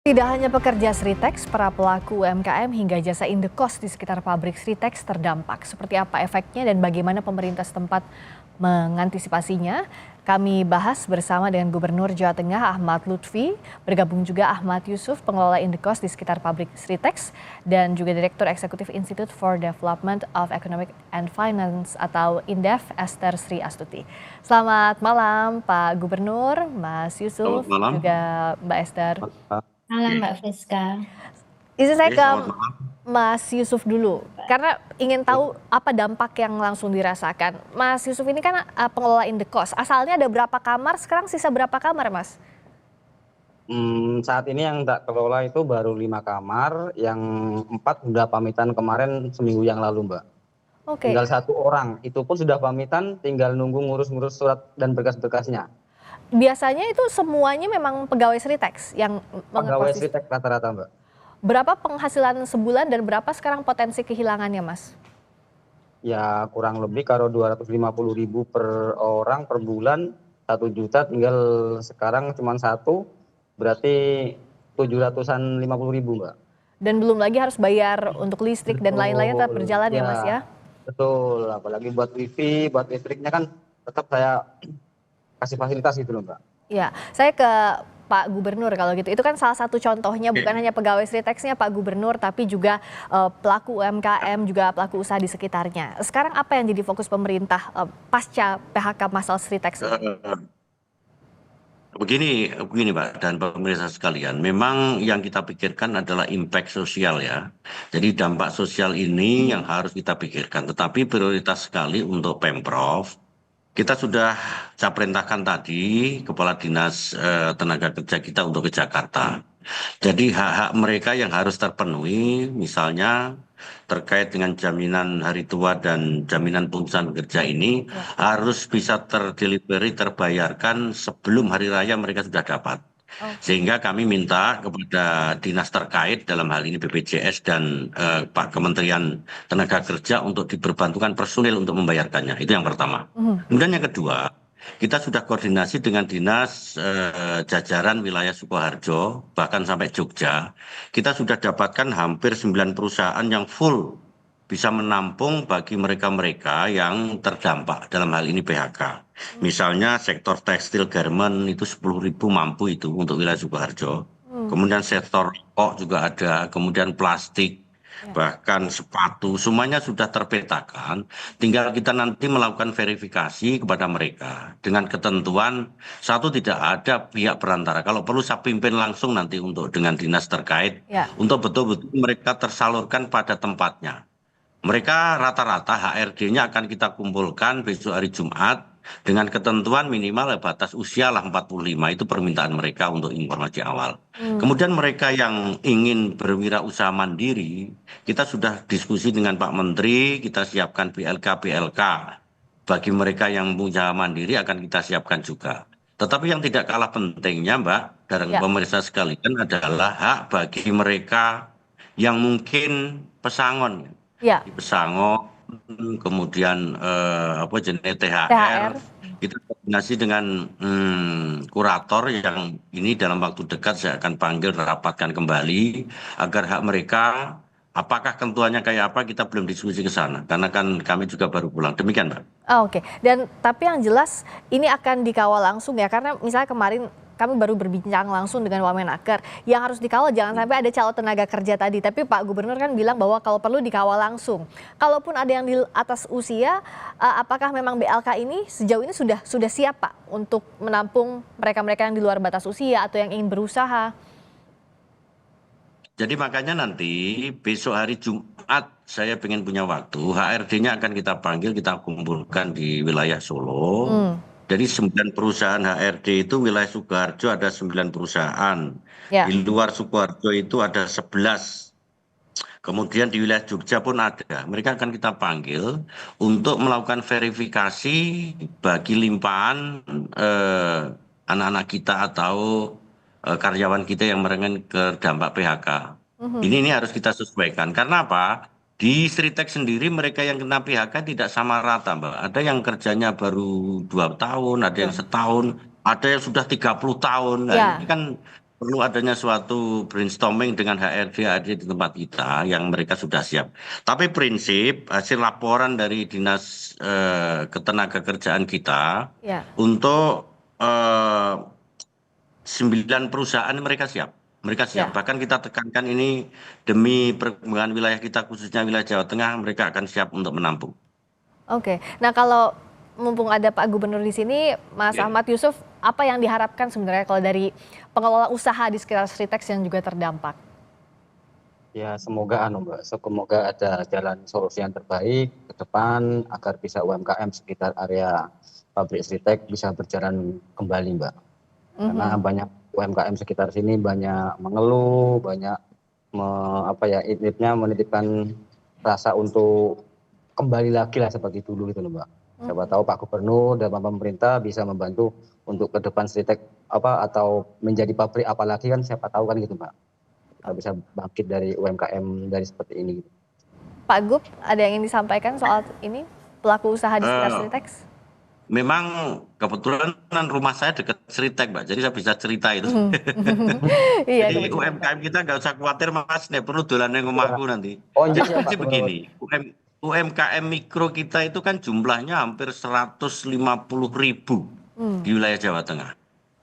Tidak hanya pekerja Sritex, para pelaku UMKM hingga jasa indekos di sekitar pabrik Sritex terdampak. Seperti apa efeknya dan bagaimana pemerintah setempat mengantisipasinya? Kami bahas bersama dengan Gubernur Jawa Tengah Ahmad Lutfi, bergabung juga Ahmad Yusuf, pengelola indekos di sekitar pabrik Sritex, dan juga Direktur Eksekutif Institute for Development of Economic and Finance atau INDEF, Esther Sri Astuti. Selamat malam Pak Gubernur, Mas Selamat Yusuf, malam. juga Mbak Esther. Malam Oke, Mbak Friska. Izin saya ke selamat malam. Mas Yusuf dulu, karena ingin tahu apa dampak yang langsung dirasakan. Mas Yusuf ini kan pengelola indekos, asalnya ada berapa kamar, sekarang sisa berapa kamar Mas? Saat ini yang tak kelola itu baru 5 kamar, yang 4 sudah pamitan kemarin seminggu yang lalu, Mbak. Oke, Tinggal 1 orang, itu pun sudah pamitan, tinggal nunggu ngurus-ngurus surat dan berkas-berkasnya. biasanya itu semuanya memang pegawai Sritex yang Pegawai mengekos di. Sritex rata-rata, Mbak. Berapa penghasilan sebulan dan berapa sekarang potensi kehilangannya Mas? Ya kurang lebih kalau 250.000 per orang per bulan, 1 juta, tinggal sekarang cuma 1, berarti 750.000, Mbak. Dan belum lagi harus bayar untuk listrik dan lain-lainnya tetap Betul, berjalan ya Mas ya, ya? betul. Apalagi buat wifi, buat listriknya kan tetap saya kasih fasilitas gitu loh, Mbak. Ya, saya ke Pak Gubernur kalau gitu. Itu kan salah satu contohnya, bukan Oke. hanya pegawai Sritex-nya Pak Gubernur, tapi juga pelaku UMKM, juga pelaku usaha di sekitarnya. Sekarang apa yang jadi fokus pemerintah pasca PHK massal Sritex ini? Eh, begini Pak dan pemirsa sekalian, memang yang kita pikirkan adalah impact sosial ya. Jadi dampak sosial ini yang harus kita pikirkan. Tetapi prioritas sekali untuk Pemprov. Kita sudah saya perintahkan tadi Kepala Dinas Tenaga Kerja kita untuk ke Jakarta. Jadi hak-hak mereka yang harus terpenuhi, misalnya terkait dengan jaminan hari tua dan jaminan tunjangan kerja ini harus bisa terdelivery, terbayarkan sebelum hari raya mereka sudah dapat. Oke. Sehingga kami minta kepada dinas terkait dalam hal ini BPJS dan Pak Kementerian Tenaga Kerja untuk diperbantukan personil untuk membayarkannya. Itu yang pertama. Mhm. Kemudian yang kedua, kita sudah koordinasi dengan dinas jajaran wilayah Sukoharjo, bahkan sampai Jogja. Kita sudah dapatkan hampir 9 perusahaan yang full bisa menampung bagi mereka-mereka yang terdampak dalam hal ini PHK. Misalnya sektor tekstil garment itu 10.000 mampu itu untuk wilayah Sukoharjo. Kemudian sektor rokok juga ada, kemudian plastik, Ya. bahkan sepatu, semuanya sudah terpetakan. Tinggal kita nanti melakukan verifikasi kepada mereka dengan ketentuan satu tidak ada pihak perantara. Kalau perlu saya pimpin langsung nanti untuk dengan dinas terkait Ya. untuk betul-betul mereka tersalurkan pada tempatnya. Mereka rata-rata HRD-nya akan kita kumpulkan besok hari Jumat dengan ketentuan minimal batas usia lah 45, itu permintaan mereka untuk informasi awal. Kemudian mereka yang ingin berwirausaha mandiri, kita sudah diskusi dengan Pak Menteri, kita siapkan BLK-BLK. Bagi mereka yang punya mandiri akan kita siapkan juga. Tetapi yang tidak kalah pentingnya Mbak dan Ya. pemirsa sekalian adalah hak bagi mereka yang mungkin pesangon Ya. di Pesangon, kemudian apa jenis THR. THR. Kita koordinasi dengan kurator yang ini dalam waktu dekat saya akan panggil rapatkan kembali agar hak mereka apakah ketentuannya kayak apa kita belum diskusi ke sana karena kan kami juga baru pulang. Demikian, Mbak. Oke, dan tapi yang jelas ini akan dikawal langsung ya, karena misalnya kemarin kami baru berbincang langsung dengan Wamenaker, yang harus dikawal jangan sampai ada calon tenaga kerja tadi, tapi Pak Gubernur kan bilang bahwa kalau perlu dikawal langsung. Kalaupun ada yang di atas usia, apakah memang BLK ini sejauh ini sudah siap Pak untuk menampung mereka-mereka yang di luar batas usia atau yang ingin berusaha? Jadi makanya nanti besok hari Jumat saya pengen punya waktu, HRD-nya akan kita panggil, kita kumpulkan di wilayah Solo. Jadi 9 perusahaan HRD itu wilayah Sukoharjo ada 9 perusahaan. Ya. Di luar Sukoharjo itu ada 11. Kemudian di wilayah Jogja pun ada. Mereka akan kita panggil untuk melakukan verifikasi bagi limpahan anak-anak kita atau karyawan kita yang merengek terdampak PHK. Ini harus kita sesuaikan. Karena apa? Di Sritex sendiri mereka yang kena PHK tidak sama rata, Mbak. Ada yang kerjanya baru 2 tahun, ada yang setahun, ada yang sudah 30 tahun. Nah, Ya. ini kan perlu adanya suatu brainstorming dengan HRD di tempat kita yang mereka sudah siap. Tapi prinsip hasil laporan dari Dinas Ketenagakerjaan kita Ya, untuk 9 perusahaan mereka siap. Mereka siap. ya. Bahkan kita tekankan ini demi perkembangan wilayah kita khususnya wilayah Jawa Tengah, mereka akan siap untuk menampung. Oke. Nah, kalau mumpung ada Pak Gubernur di sini, Mas Ya. Ahmad Yusuf, apa yang diharapkan sebenarnya kalau dari pengelola usaha di sekitar Sritex yang juga terdampak? Ya semoga Mbak, semoga ada jalan solusi yang terbaik ke depan agar bisa UMKM sekitar area pabrik Sritek bisa berjalan kembali Mbak. Karena Mhm. banyak UMKM sekitar sini banyak mengeluh, banyak menitipkan rasa untuk kembali lagi lah seperti dulu gitu loh Mbak. Siapa tahu Pak Gubernur dan Pak pemerintah bisa membantu untuk ke depan Sritek atau menjadi pabrik apalagi kan siapa tahu kan gitu Mbak. Kita bisa bangkit dari UMKM dari seperti ini gitu. Pak Gub, ada yang ingin disampaikan soal ini pelaku usaha di sekitar Eh, Sritex? Memang kebetulan kan rumah saya dekat Seritek, Mbak. Jadi saya bisa cerita itu. Mhm. Iya, Jadi kebetulan Pak. UMKM kita nggak usah khawatir, Mas. Nek perlu dolan yang Iya. rumahku nanti. Oh iya Jadi siap Pak Gubernur. begini, UMKM mikro kita itu kan jumlahnya hampir 150.000 Hmm. di wilayah Jawa Tengah.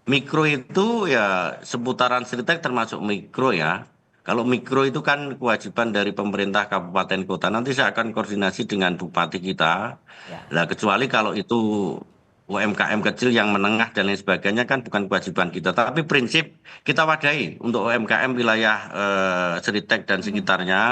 Mikro itu ya seputaran Seritek termasuk mikro ya. Kalau mikro itu kan kewajiban dari pemerintah kabupaten kota. Nanti saya akan koordinasi dengan bupati kita. Ya. Lah kecuali kalau itu UMKM kecil yang menengah dan lain sebagainya kan bukan kewajiban kita. Tapi prinsip kita wadahi untuk UMKM wilayah Seritek dan Mhm. sekitarnya.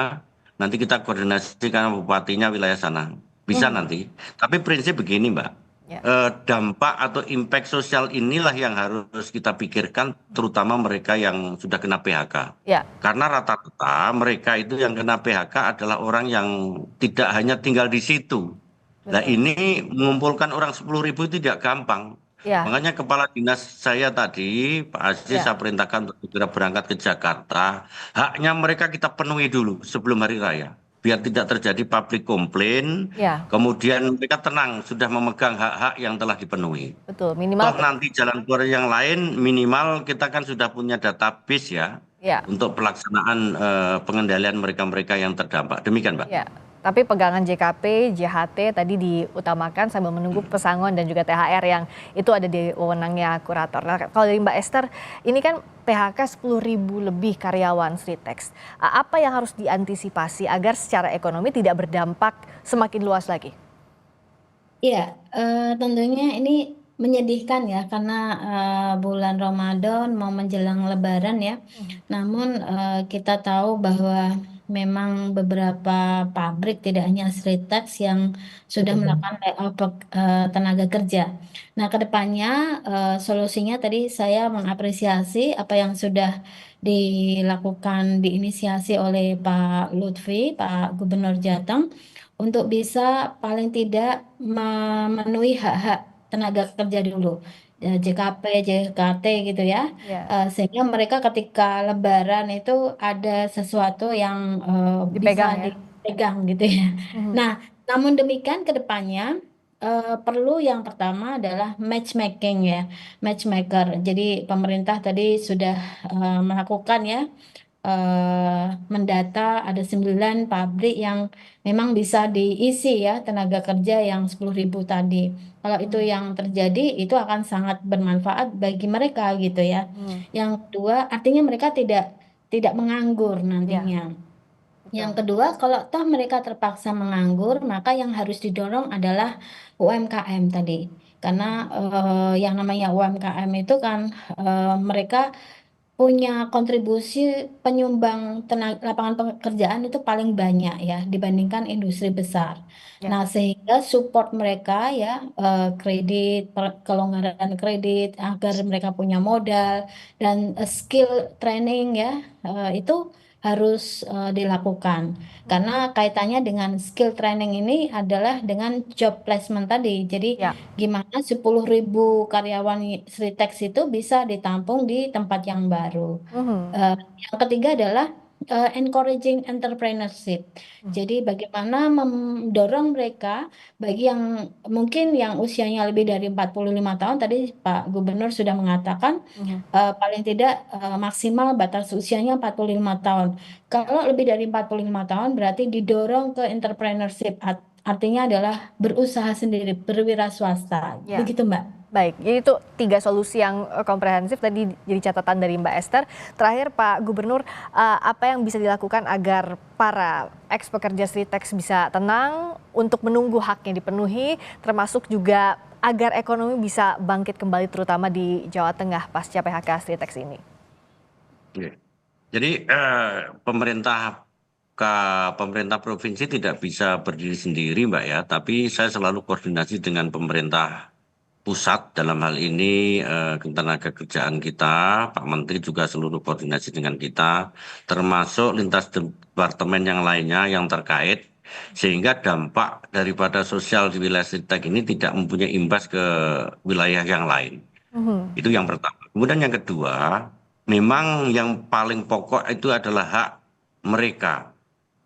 Nanti kita koordinasi karena bupatinya wilayah sana. Bisa Mhm. nanti. Tapi prinsip begini, Mbak. Ya. Dampak atau impact sosial inilah yang harus kita pikirkan, terutama mereka yang sudah kena PHK. Ya. Karena rata-rata mereka itu yang kena PHK adalah orang yang tidak hanya tinggal di situ. Nah Betul. ini mengumpulkan orang 10.000 itu tidak gampang. Ya. Makanya kepala dinas saya tadi, Pak Aziz, Ya. saya perintahkan untuk segera berangkat ke Jakarta. Haknya mereka kita penuhi dulu sebelum hari raya. Biar tidak terjadi public complaint, Ya. kemudian mereka tenang, sudah memegang hak-hak yang telah dipenuhi. Betul. Toh Minimal. nanti jalan keluar yang lain, minimal kita kan sudah punya database ya, Ya. untuk pelaksanaan pengendalian mereka-mereka yang terdampak. Demikian, Mbak. Ya, tapi pegangan JKP, JHT tadi diutamakan sambil menunggu pesangon dan juga THR yang itu ada di wewenangnya kurator. Nah, kalau dari Mbak Esther, ini kan PHK 10.000 lebih karyawan Sritex. Apa yang harus diantisipasi agar secara ekonomi tidak berdampak semakin luas lagi? Iya, tentunya ini menyedihkan ya karena, bulan Ramadan mau menjelang lebaran ya. Namun, kita tahu bahwa memang beberapa pabrik tidak hanya Sritex yang sudah melakukan layoff tenaga kerja. Nah ke depannya, solusinya tadi saya mengapresiasi apa yang sudah dilakukan, diinisiasi oleh Pak Lutfi, Pak Gubernur Jateng, untuk bisa paling tidak memenuhi hak-hak tenaga kerja dulu, JKP, JKT gitu ya, Ya, sehingga mereka ketika lebaran itu ada sesuatu yang, dipegang bisa ya. dipegang gitu ya. Mhm. Nah, namun demikian ke depannya, perlu yang pertama adalah matchmaking ya, matchmaker. Jadi pemerintah tadi sudah, melakukan ya, mendata ada 9 pabrik yang memang bisa diisi ya tenaga kerja yang 10.000 tadi. Kalau itu yang terjadi itu akan sangat bermanfaat bagi mereka gitu ya. Hmm. Yang kedua artinya mereka tidak tidak menganggur Ya, nantinya. Yang betul. kedua kalau toh mereka terpaksa menganggur maka yang harus didorong adalah UMKM tadi. Karena, yang namanya UMKM itu kan, mereka punya kontribusi penyumbang lapangan pekerjaan itu paling banyak ya dibandingkan industri besar. Ya. Nah, sehingga support mereka ya, kredit, kelonggaran kredit agar mereka punya modal dan, skill training ya, itu harus, dilakukan. Karena kaitannya dengan skill training ini adalah dengan job placement tadi. Jadi Ya. gimana 10.000 karyawan Sritex itu bisa ditampung di tempat yang baru. Mhm. Yang ketiga adalah, encouraging entrepreneurship. Jadi bagaimana mendorong mereka bagi yang mungkin yang usianya lebih dari 45 tahun, tadi Pak Gubernur sudah mengatakan paling tidak maksimal batas usianya 45 tahun. Kalau lebih dari 45 tahun berarti didorong ke entrepreneurship, artinya adalah berusaha sendiri, berwira swasta. Ya. Begitu Mbak. Baik, jadi itu 3 solusi yang komprehensif tadi jadi catatan dari Mbak Esther. Terakhir Pak Gubernur, apa yang bisa dilakukan agar para ex-pekerja Sritex bisa tenang untuk menunggu haknya dipenuhi, termasuk juga agar ekonomi bisa bangkit kembali terutama di Jawa Tengah pasca PHK Sritex ini? Jadi pemerintah provinsi tidak bisa berdiri sendiri Mbak ya, tapi saya selalu koordinasi dengan pemerintah pusat dalam hal ini tenaga kerjaan kita, Pak Menteri juga seluruh koordinasi dengan kita, termasuk lintas departemen yang lainnya yang terkait, sehingga dampak daripada sosial di wilayah Sritex ini tidak mempunyai imbas ke wilayah yang lain. Itu yang pertama. Kemudian yang kedua, memang yang paling pokok itu adalah hak mereka.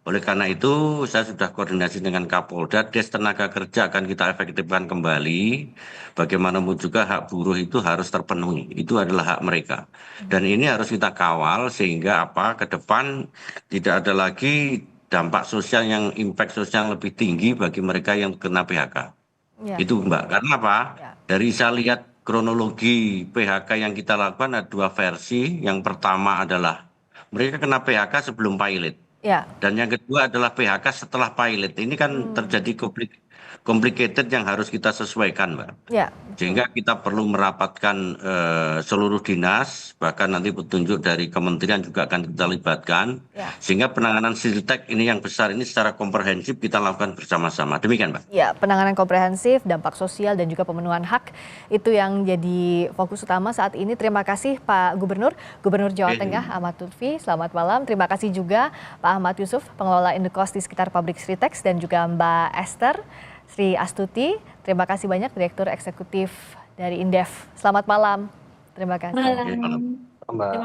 Oleh karena itu, saya sudah koordinasi dengan Kapolda, Des Tenaga Kerja akan kita efektifkan kembali. Bagaimanapun juga hak buruh itu harus terpenuhi. Itu adalah hak mereka. Dan ini harus kita kawal sehingga ke depan tidak ada lagi dampak sosial yang impact sosial yang lebih tinggi bagi mereka yang kena PHK. Ya. Itu Mbak. Karena apa? Ya. Dari saya lihat kronologi PHK yang kita lakukan ada 2 versi. Yang pertama adalah mereka kena PHK sebelum pilot. Ya. Dan yang kedua adalah PHK setelah pilot. Ini kan terjadi complicated yang harus kita sesuaikan, Mbak. Ya. Sehingga kita perlu merapatkan seluruh dinas, bahkan nanti petunjuk dari kementerian juga akan kita libatkan. Ya. Sehingga penanganan Sritex ini yang besar ini secara komprehensif kita lakukan bersama-sama. Demikian, Mbak. Ya, penanganan komprehensif, dampak sosial dan juga pemenuhan hak itu yang jadi fokus utama saat ini. Terima kasih Pak Gubernur, Gubernur Jawa Tengah Ahmad Lutfi. Selamat malam. Terima kasih juga Pak Ahmad Yusuf, pengelola indekos di sekitar pabrik Sritex, dan juga Mbak Esther Sri Astuti. Terima kasih banyak Direktur Eksekutif dari Indef. Selamat malam. Terima kasih. Malam. Mbak.